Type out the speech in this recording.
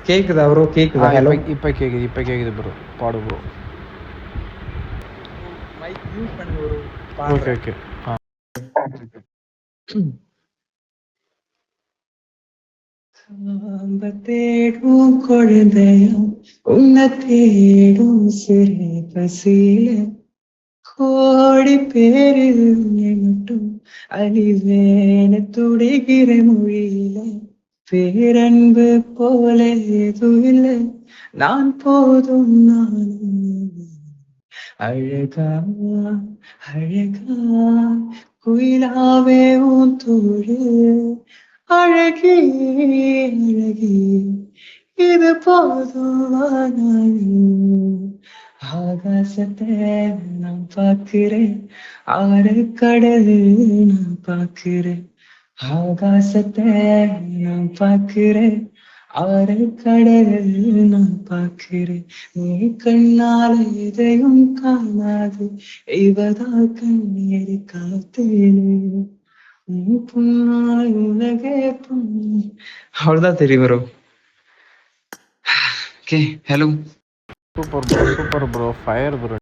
கேக்குதா ப்ரோ? கேக்குதா? ஹலோ. இப்ப கேக்குது ப்ரோ. பாடு ப்ரோ. மைக் மியூட் பண்ணுங்க ப்ரோ. ஓகே. சாம்ப தேடும் குழந்தையும் உன்னை தேடும் சிறு பசியில கோடி பேரில் மட்டும் அழிவேன துடிகிற மொழியில பேரன்பு போல எதுவும் இல்லை நான் போதும் நானும் அழகா அழகா குயிலாவே உன் தோழு அழகே அழகே இது போதும் ஆகாசத்தை நான் பார்க்கிறேன் ஆறு கடல் நான் பார்க்கிறேன் ஆகாசத்தை நான் பார்க்கிறேன் ஆறு கடல் நான் பார்க்கிறேன் நீ கண்ணால எதையும் காணாது இவதால் கண்ணீரை காத்தேனே நீ புண்ணால் உலகே புண்ணு அவ்வளவுதான் தெரியும் bro. Okay hello. Super bro. Fire bro.